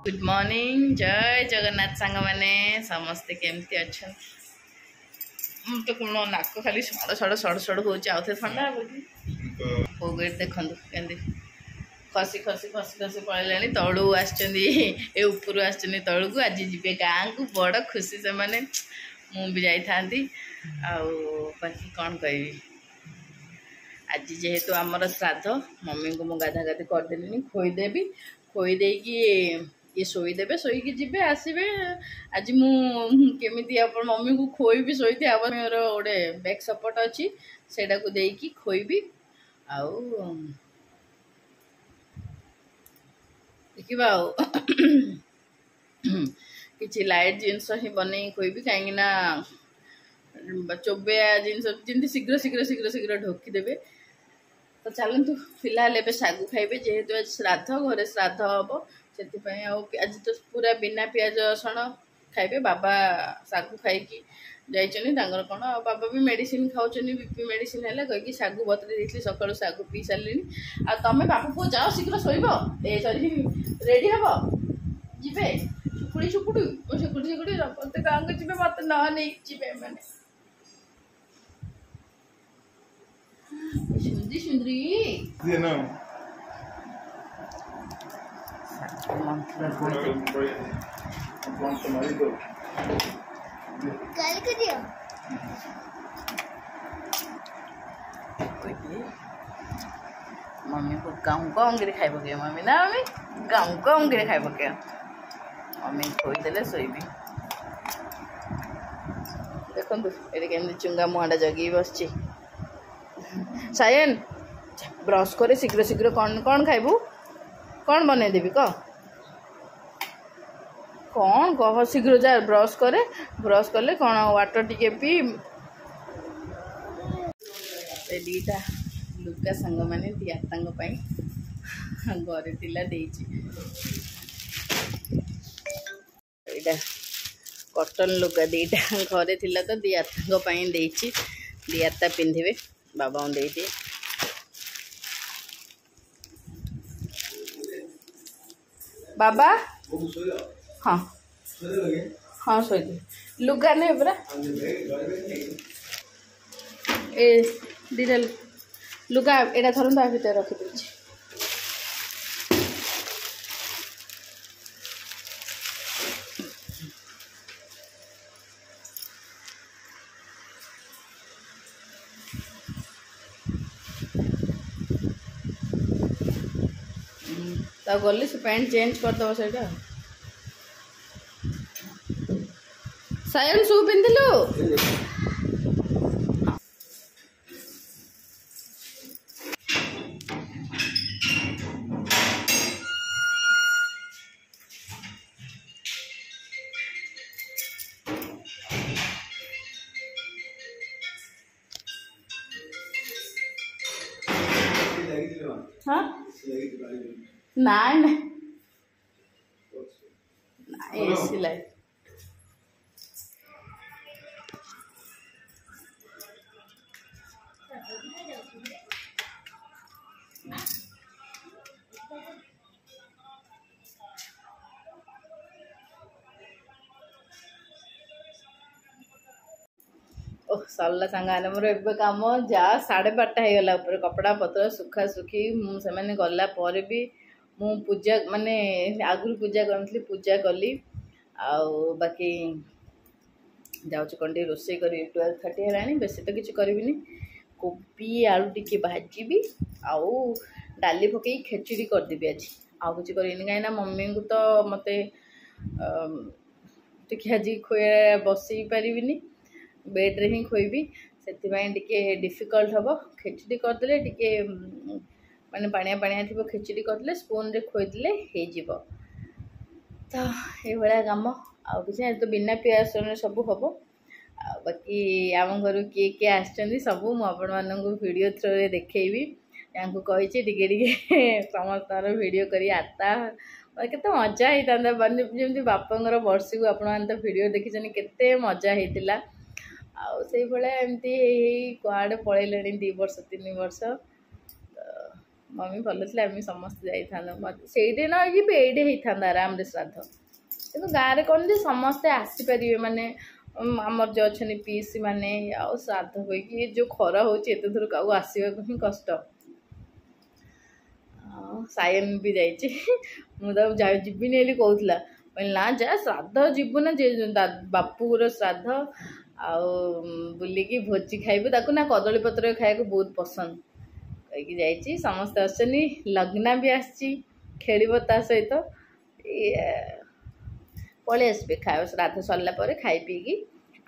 good morning जय जगन्नाथ सांग मैंने समस्ते केमती अच्छा तो कौन नाक खाली सड़ सड़ सड़ सड़ हो थंडा हो गई देखो के खसी खसी खसी खसी पड़े तलू आसपर आस तलू को आज जी गाँ को बड़ खुशी से मैंने मुझे जाती बाकी कौन कह आज जेहेतु आमर श्राद्ध मम्मी को मुझे गाधा गाधी करदेली खोईदेवी खोईदे ये शोदेवे शोक जी आसवे आज मुझे मम्मी को खोईबी शोई मोर गोटे बैक सपोर्ट अच्छी सेटा को देकी खोईबी आउ देखा कि लाइट जिनस ही बन खोईबी कहीं चोबेया जिन शीघ्र शीघ्र शीघ्र शीघ्र ढोकीदेवे तो चलतु फिलहाल एवं सागु खाइबे जेहेतु आज श्राद्ध घरे श्राद्ध हम से आज तो पूरा बिना पियाज रसुण खाइबे बाबा सागु खाई जाइछनी कौन बाबा भी मेडिसिन खाऊँ बीपी मेडिसिन है कहीं सागु बतरे देती सकालू सागु पी सारे आ तमें बापा पुओ जाओ शीघ्र शोब ए सरी रेडी हम जीवे सुकुड़ी सुकुड़ी सुकुड़ी सुकुड़ी मत गाँव को जी मत नहीं जी मैंने सुंदरी सुंदरी मम्मी को गाँव गाँव खाई पके मम्मी ना मम्मी गाँव गाँव खाई पके मम्मी खोईदे शोबी देखो ये केमती चुंगा मुहाटा जगी बस सायन ब्रश करे शीघ्र शीघ्र कौन कौन खाइबू कौन बनईदेवी कौन कह शीघ्र जा ब्रश करे ब्रश कले कौन वाटर टिके पी दीटा लुगा सांग मैंने दियाता घरे तिला यहाँ कटन लुगा दीटा घरे थिला तो दियाता दियाता पिंधे बाबा दे दिए बाबा हाँ हाँ शोदे लुगा नहीं पूरा ए दीटा लुगा एटा थरन ता भीतर रखी दे तो गली से पैंट चेंज करदे से सायन शू पिंधिलु हाँ नहीं सिलाई ओह सरला सांगाने मोर एबे काम जा 12:30 हो गला ऊपर कपड़ा पत्र सुखा सुखी से गला पर भी मु पूजा माने आगुरी पूजा करथली पूजा कली आउ बाकी जाऊँ कौन टे रोसे कर 12:30 है बेस तो किसी करी कोबी आलू टिके भाजी आउ डाली पकई खेचुड़ी करदेवी आज आउ कि कहीं मम्मी को तो मत आज खोया बस पारिनी बेड्रे ही खोईबी से डिफिकल्ट हम खेचुड़ी करदे टे माने पानिया पानिया थी खेचुड़ी करदे स्पून रे खोईदे हो तो ये कम आ कि तो बिना पियाज सब हम बाकी आम घर किए किए आसछन्ती सब मुझे वीडियो थ्रो रे देखी कही समस्त वीडियो करी आता केते मजा होता जमी बापा वर्ष को आपण तो वीडियो देखी केते मजा होता आमती कड़े पलैले 2 वर्ष 3 वर्ष मम्मी भल थी आम समस्त जाइए न कि एडे होता आराम से श्राद्ध कि गाँव में कौन समस्ते आसीपर माने आमर जो अच्छा पीसी मैंने आउ श्राद्ध हो जो खरा हो दूर का आसवाक ही कष्ट सायन भी जाइए जीविनी कहला ना जा श्राद्ध जीवु ना बापूर श्राद्ध आउ बुलिकी भोजी खाइबू ताकू ना कदली पत्र खाया बहुत पसंद कहीकि जाइए समस्त आसनी लग्ना भी आसी खेल सहित पलि आसबे खाए श्राद्ध सरला खाई पीकी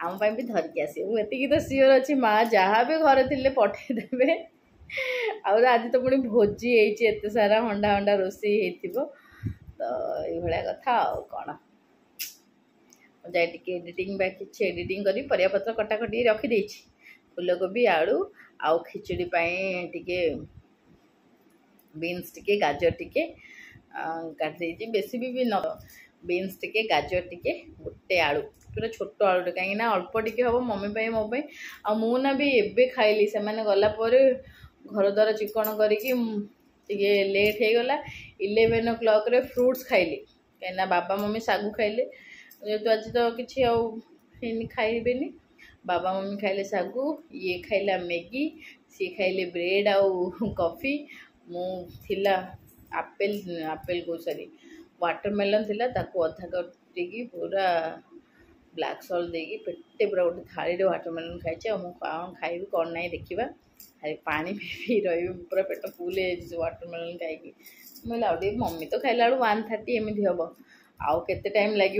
आम भी धरिकी आसबे मुझे तो सियोर अच्छी माँ जहाँ भी घर थी पठेदेवे आज तो पुणी भोजी होते सारा हंडा हंडा रोषे हो तो ये कथा कौन जाए टी एडिटिंग कि एडिटिंग कर परिया पत्र कटाकटी रखीदे फूलकोबी आलू आउ खिचड़ी टे बीन्स टे गाजर टे काटी बेसी भी न बीन्स टे गाजर टे गोटे आलू पूरा छोट आलूटे कहीं अल्प टे हम मम्मी मो मुना भी एबे खाइली से गलापर घर द्वार चिकन करके लेट हो गला 11 o'clock फ्रुट्स खाइली कहीं बाबा मम्मी सागु खाइले जेहेतु आज तो किसी खाइबे बाबा मम्मी खाइले सागु ये खाइला मैगी सी खाइले ब्रेड आउ कॉफी मु थिला आपेल आपेल को सॉरी वाटरमेलन थिला ताको अधा कटिकी पूरा ब्लैक सॉल्ट देकी पेटे पूरा गोटे थाली वाटरमेलन खाई कौन खाइबी कौन ना देखा खाली पानी पी रही पूरा पेट फुल है वाटरमेलन खाई मुझे मम्मी तो खाइला 1:30 एमती हम आउ के टाइम लगे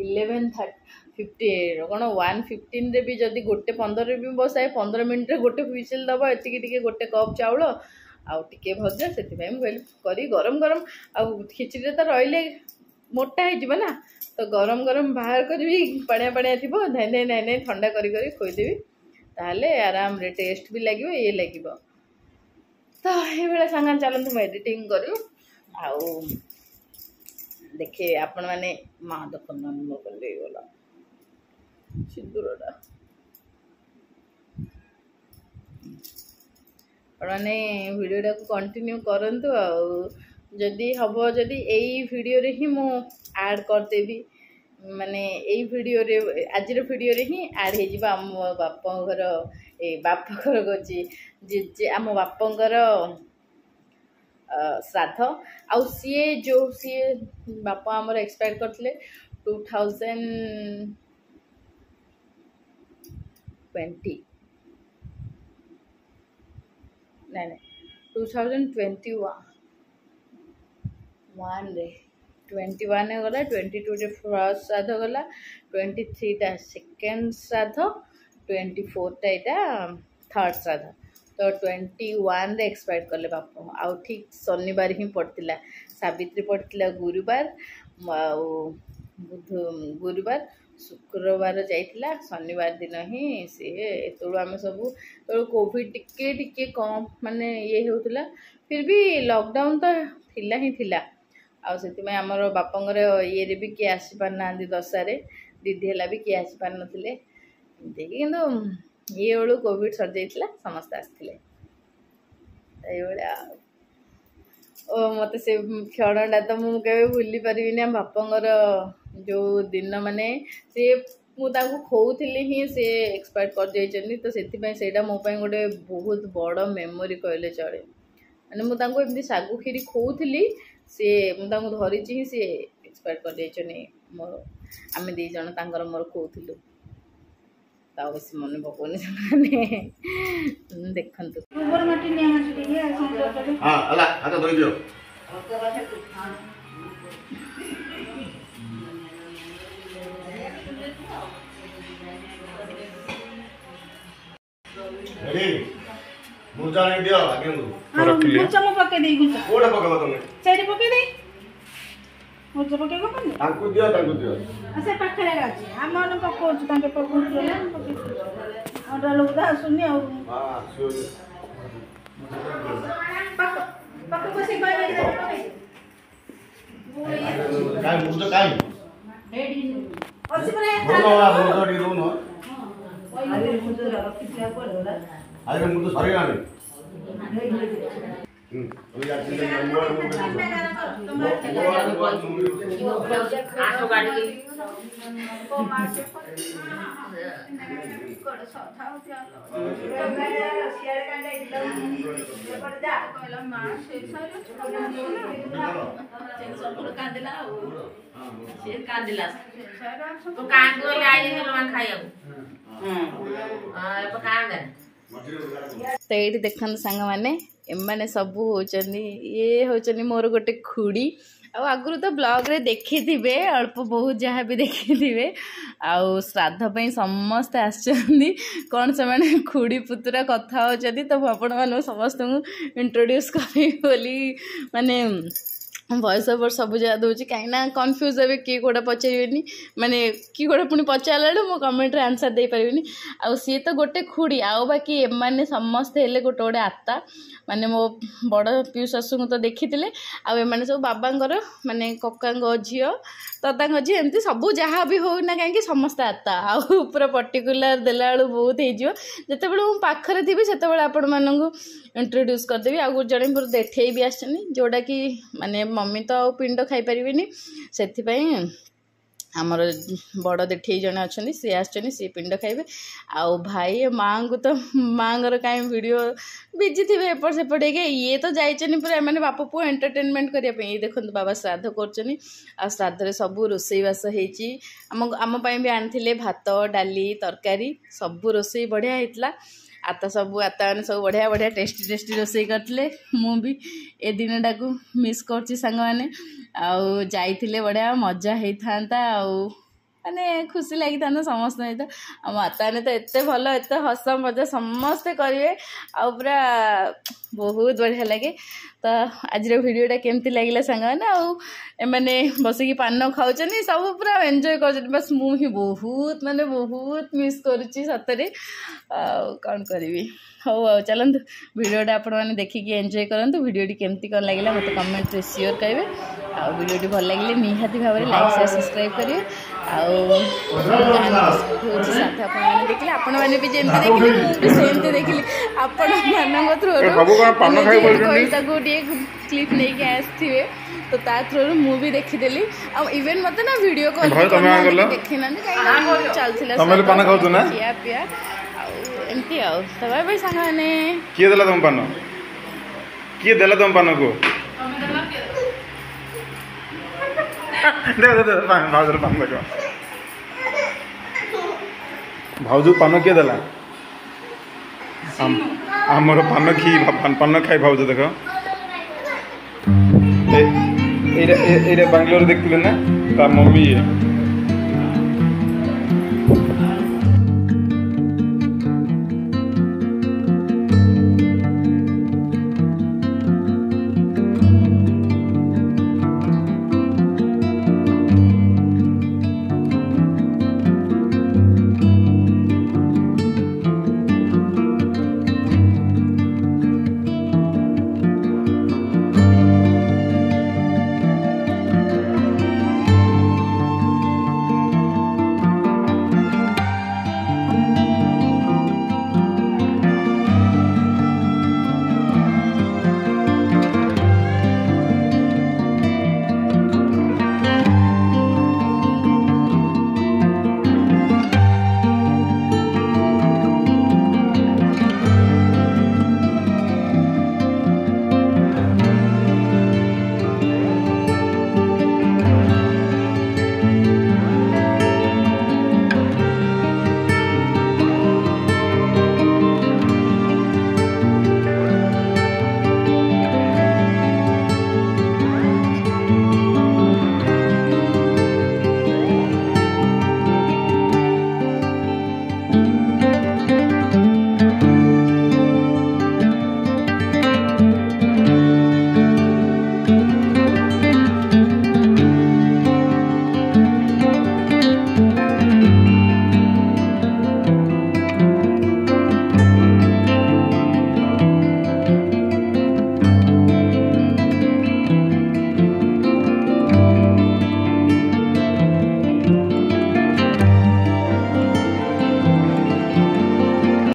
11:50 कौन 1:15 भी जदि गोटे 15 भी बसाए 15 मिनट गोटे हुइसिल दब एति गोटे कप चाउल आउ टिके भजा से करी गरम गरम आउ खिचड़ी तो रही मोटा हो ना तो गरम गरम बाहर करी पाणिया पाणिया थी धाई धाई धाई ठंडा करी खोईदेवी ताहले आराम रे टेस्ट भी लगे ये लगे तो ये सांग चलते मुझे एडिटिंग करूँ आउ देखे आपण मैंने माँ देख गला सिंदूरटा मैंने वीडियोटा को कंटिन्यू करंतु जदि हम जदि यही वीडियो रे ही मु ऐड करदेवी माने यही वीडियो रे आज वीडियो रे ही ऐड हो जावा आम बापा घर ए बापा घर कची जे आम बापंकर श्राद्ध आउ सी जो सी बापा आमर एक्सपायर करते 2020 नहीं 2021 रे 21 गला 22 रे फर्स्ट श्राद्ध गला 23 टा सेकेंड श्राद्ध 24 टा यहाँ थर्ड श्राद्ध तो 21 रे एक्सपायर कले बापा आउ ठीक शनिवार ही पड़ता सावित्री पड़ता गुरुवार बुध गुरुवार शुक्रवार जाइला शनिवार दिन ही सी एतु आम सब तो कोविड टिके टिके कम माने ये होता फिर भी लॉकडाउन तो थिला ही थिला आउ से आमर बापंगर ये भी किए आसीपार ना दशारे दीदी है भी किए आसीपार नथिले कि ये बेलू कोविड सर जाइला समस्त आसते मत से क्षणटा तो मुझे भूली पारिनी आम बापंगर जो दिन माने से मुझे खोली ही से एक्सपायर कर जाइए तो से मो गोटे बहुत बड़ मेमोरी कहले चले मैंने मुझे सागु खीरी खोली सी मुझे धरी ही सी एक्सपायर कर जाइए मोर आम दी जन मोर खोलु बेस मन पकौनी देखु मुर्जा नहीं दियो आगे मुर्जा मु पके देई गुचा कोडा पकाबो तमे सेडी पके देई मुर्जा पके को पने तांकु दियो असे पाखरे राजी हम मन पको छु तांके पको ना पके और लोदा सुनी आ हां सुनी पको पको को से कोई नहीं पके काय मुर्जा काय रेडी अछि परे दोनो मुर्जा डी दोनो अरे मुर्जा रखि दिया पड़ोला अरे मुझे सरी गाने तो ये देखते सांग मैंने एमाने सबू होचनी ये होचनी मोर गोटे खुड़ी आगु तो ब्लॉग रे देखी थे अल्प बहुत जहाँ भी देखी थे आउ श्राद्ध पे समस्ते आसछन्ती कौन से मैंने खुड़ी पुतुरा कथा होचती तो आपण मान समस्त इंट्रोड्यूस करी बोली माने वॉइस ओवर सब जगह दूसरी कहीं कन्फ्यूज हे किए कौटा पचारे माने किए कौटा पुणी पचारा मो कमेंट आंसर दे पारि आउ सी तो गोटे खुड़ी आउ बाकी एमाने समस्ते हेले गोटे गोटे आत्ता माने मो बड़ पीउ शाशु को तो देखी आने सब बाबांकर माने कका झील दादा झी एमती सब जहाँ भी हो ना कहीं समस्ते आत्ता आउ पूरा पर्टिकुलर देला बेलू बहुत होते मुझे पाखरे थी से आपण मानक इंट्रोड्यूस करदेवी आउ जड़े मोर देठे भी आसनी जोड़ा कि माने मम्मी तो पिंड खाई पारिनी से आमर बड़ देठी जड़े अच्छा सी आसनी सी पिंड खाइबे आउ भाई माँ को तो माँ कहीं वीडियो बिजी थे एपट सेपट ये तो जाइए पूरा मैंने बाप पुआ एंटरटेनमेंट करने ये देखो बाबा श्राद्ध कर श्राद्ध सब रोसईवास होम भी आनी भात डाली तरकारी सब रोसई बढ़िया होता आता सब आता मैंने सब बढ़िया बढ़िया टेस्टी टेस्टी रोसई करते मुझे ए दिन टाक मिस कर सांग मैंने आउ जाइए बढ़िया मजा होता माने खुशी लगी था समस्त माता ने तो एत भल एत हस मजा समस्ते करेंगे आ पूरा बहुत बढ़िया लगे तो आज वीडियोटा केमती लगे सांग मैंने बसिकी पान खाऊँ सब पूरा एंजॉय कर बस मुझे बहुत माने बहुत मिस करुच्ची सतरे कौन करी हौ चलतु वीडियोटा आपण मैंने देखिकी एंजॉय करूँ वीडियोटी केमती कौन लगे मत कमेंट रे शेयर करेंगे आ वीडियोटी भल लगे निहाती भाव में लाइक शेयर सब्सक्राइब करेंगे साथ आपने देखिले आपण मैंने भी जमी देखिले मुझे सेमती देखिली आपण मान थ्रू क्लिप नहीं आसवे तो ता थ्रू मुझे देखीदेली इवेन मत ना वीडियो कॉल देखी ना चलता खिया पिया एमती तो बाय बाय सांग मैंने किए देला तुम पान किए देला तुम पान को दे भाउजर पान देखो भाउजू पान किए देला आमर पान खी पान खाई भाउज देख ये बेंगलोर देखते ना तार मम्मी